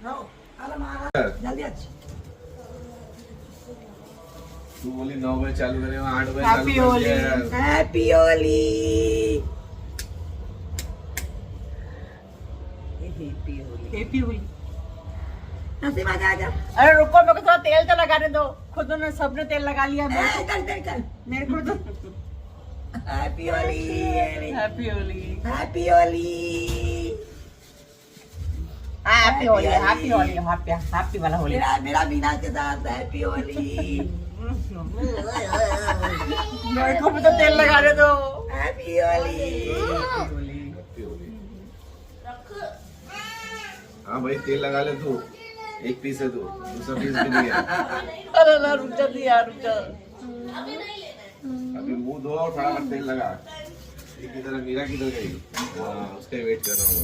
जल्दी अच्छी तू बोली 9 बजे चालू करे 8 बजे happy Holi happy Holi happy Holi नसीब आ जा। अरे रुको, मेरे को थोड़ा तेल तो लगाने दो। खुद उन्होंने सबने तेल लगा लिया, चल मेरे को तो happy Holi happy Holi happy Holi happy Holi happy Holi happy वाला होली। मेरा मीना के साथ हैप्पी होली मेरे को भी तो तेल लगाने दो। हैप्पी होली हाँ भाई तेल लगा ले तू, एक पीस है तू, दूसरा पीस भी नहीं है। अरे ना रुक जा यार, रुक जा। अभी मुंह धो और फटाफट तेल लगा। एक की तरह मीरा किधर गई? हाँ उसका वेट कर रहा हूँ।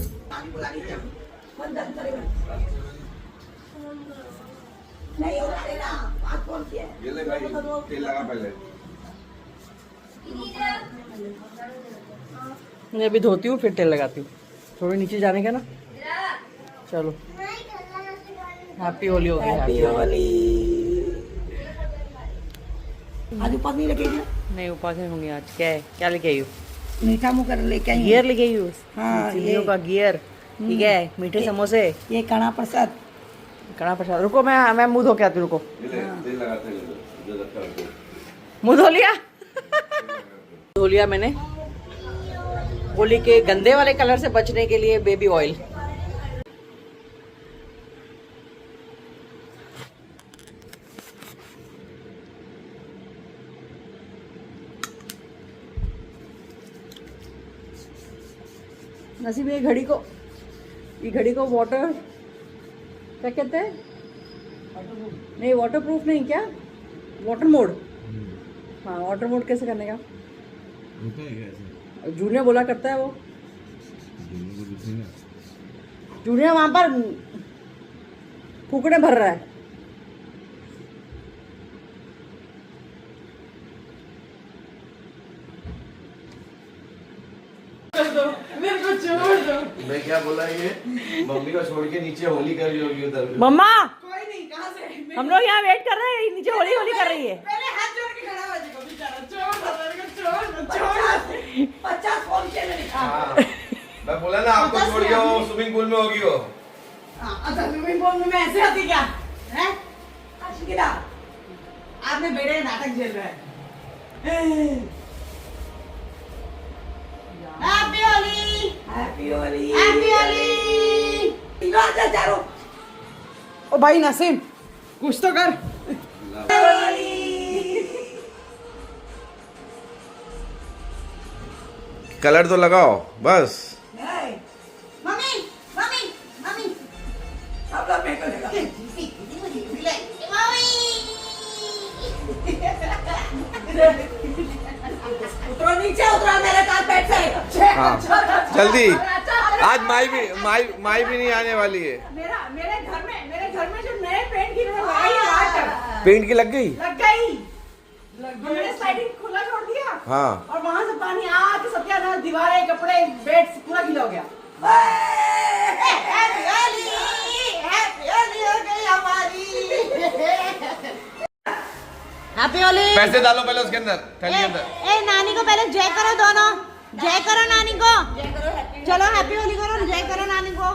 नहीं हो रहा बात कौन सी है? ये ले भाई तेल लगा पहले। मैं अभी धोती हूँ फिर तेल लगाती हूँ। थोड़े नीचे जाने का ना। चलो हैप्पी होली हो गई। हैप्पी होली आज ऊपर नहीं लगेगी नहीं उपवास नहीं होंगे आज। क्या है, क्या लेके आई हो? मीठा मुँह कर लेके आई गियर लेके आई हो? हाँ, चिल्लियों का गियर। ठीक है, मीठे समोसे, ये कड़ा प्रसाद। कड़ा प्रसाद। रुको मैं मुंह धो के आती हूँ। रुको ये ले तेल लगा तेल जो रखा है वो। मुंह धो लिया धो लिया मैंने। होली के गंदे वाले कलर से बचने के लिए बेबी ऑयल। नसीब ये घड़ी को वाटर क्या कहते हैं? नहीं वाटर प्रूफ नहीं, क्या वाटर मोड। हाँ वाटर मोड कैसे करने का? जूनियर बोला करता है वो। जूनियर वहां पर फूकने भर रहा है। मेरे को छोड़ दो। मैं क्या बोला ये? मम्मी को छोड़ के नीचे होली कर रही होगी उधर। मम्मा कोई नहीं, कहाँ से? हम लोग यहाँ वेट कर रहे हैं, नीचे होली कर रही है। पहले हाथ जोड़ के खड़ा हो जाएगा बेचारा। छोड़ 50 फोन के लिए। हाँ मैं बोला ना आपको छोड़ के वो स्विमिंग पूल में होगी वो। अच्छा स्विमिंग पूल में ऐसे आती क्या है? अशिकिला आपने बेड़े नाटक झेल रहा है। Happy Holi happy Holi happy Holi. इधर जा चारो। ओ भाई नसीम कुछ तो कर। कलर तो लगाओ बस। मम्मी मम्मी मम्मी सब लोग मेरे को लगा। उतरो नीचे, उतरो मेरे कारपेट से। हाँ जल्दी, आज माई भी नहीं आने वाली है। मेरे घर में जो नए पेंट की लगाई है वाटर पेंट की लग गई। हमने स्लाइडिंग खुला छोड़ दिया। हाँ और वहां से पानी आके सत्यानाश, दीवारें, कपड़े, बेड पूरा गीला हो गया। हैप्पी होली। पैसे डालो पहले उसके अंदर, थैली के अंदर। ए नानी को पहले जय करो दोनों। जय करो नानी को। चलो हैप्पी होली करो, जय करो नानी को।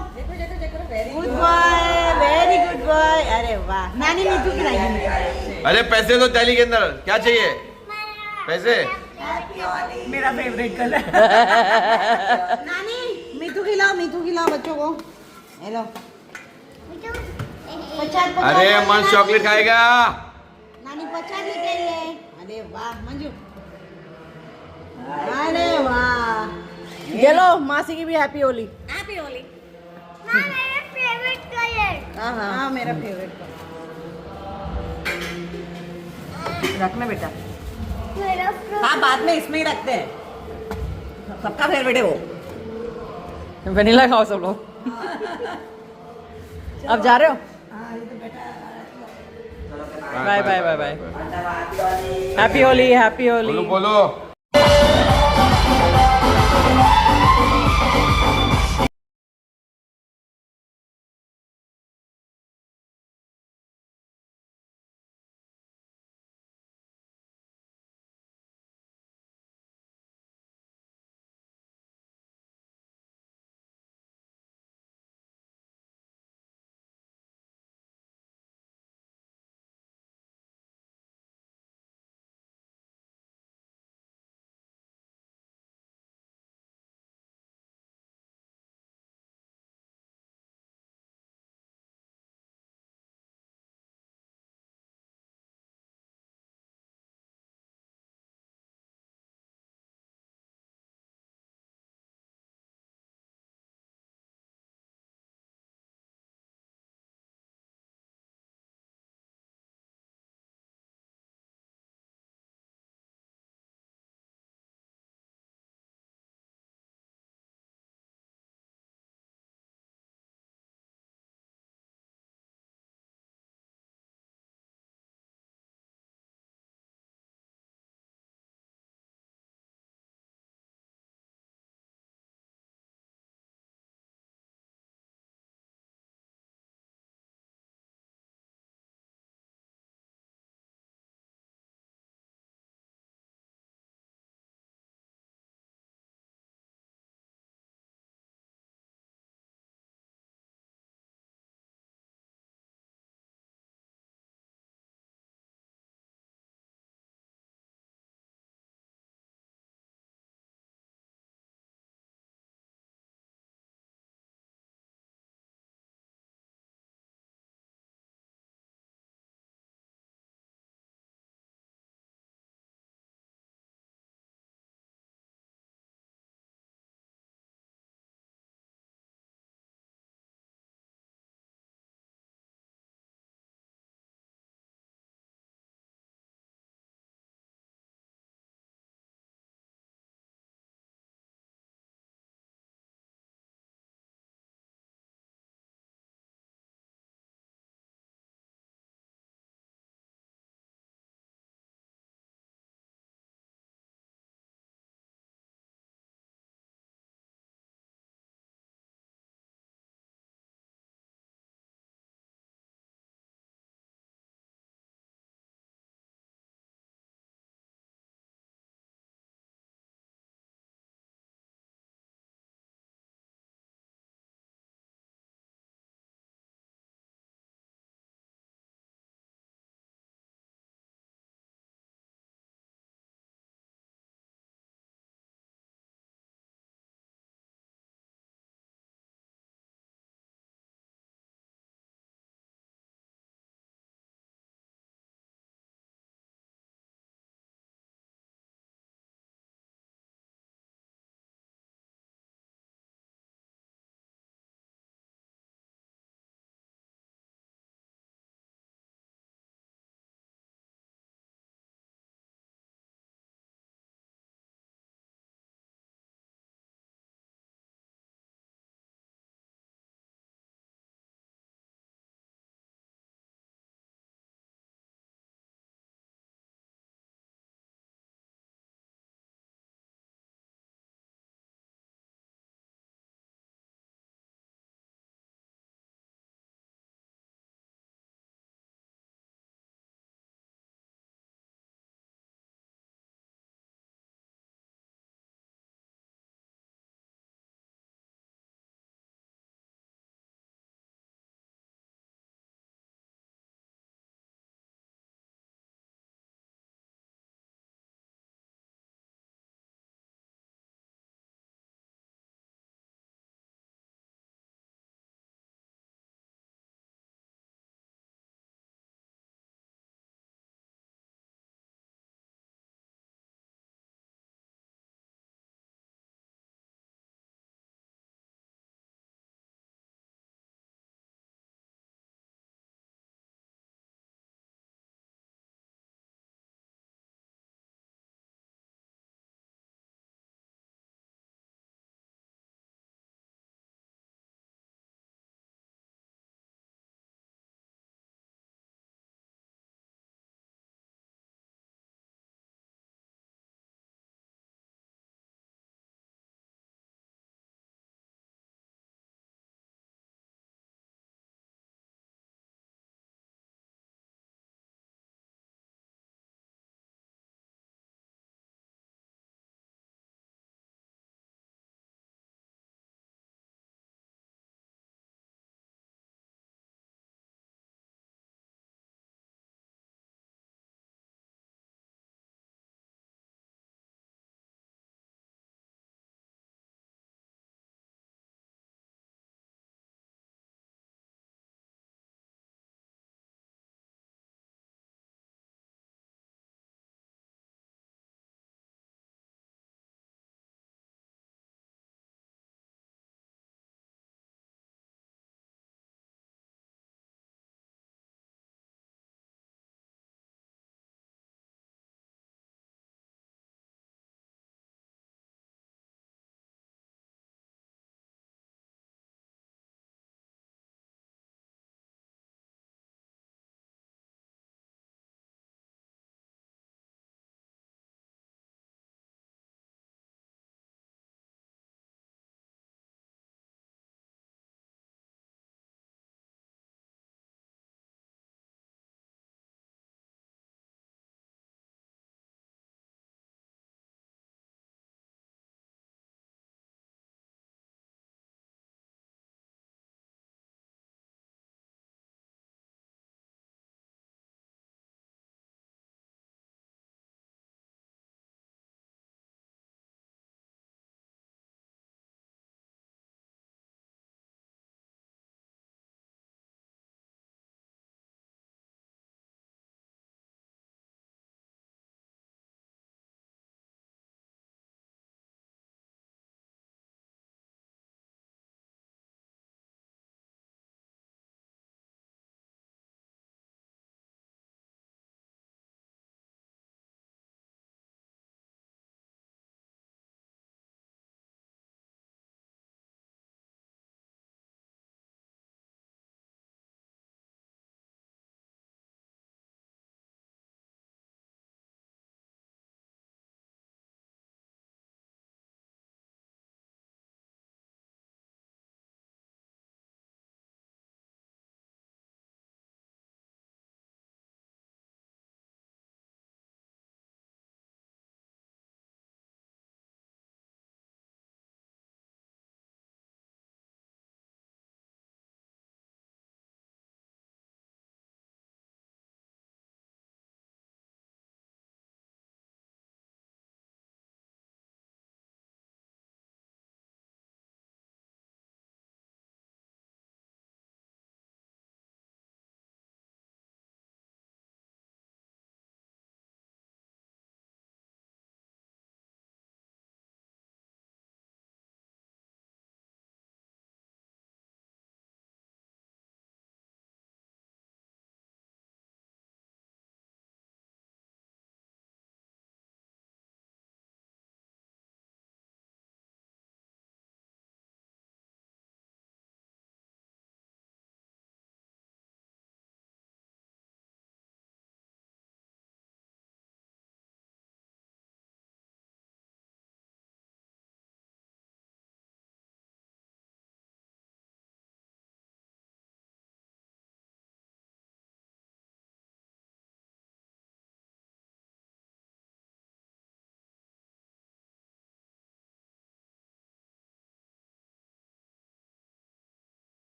Good boy, very good boy. अरे वाह, नानी मीठू खिलाएगी। अरे पैसे तो थैली के अंदर, क्या चाहिए पैसे? मेरा फेवरेट कलर। नानी मीठू खिलाओ बच्चों को। हेलो अरे मन चॉकलेट खाएगा। नानी पचास लेके आई है। अरे वाह मंजू, अरे वाह। चलो मासी की भी हैप्पी होली। हैप्पी होली। मेरा फेवरेट कलर। हाँ मेरा फेवरेट रखना बेटा। मेरा हाँ बाद में इसमें ही रखते हैं, सबका फेवरेट है वो। वनीला खाओ सब लोग। अब जा रहे हो? Bye bye bye bye. Happy Holi happy Holi. बोलो।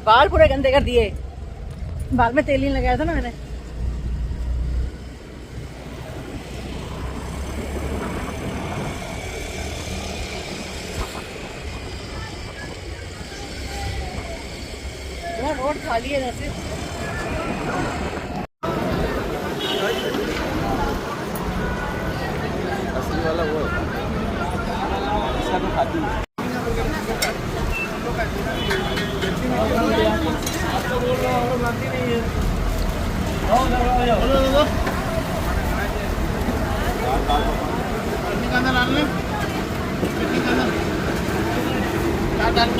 बाल पूरे गंदे कर दिए। बाल में तेल नहीं लगाया था ना मैंने। रोड खाली है नसीब। असली वाला वो इसका तो खाती है। डाल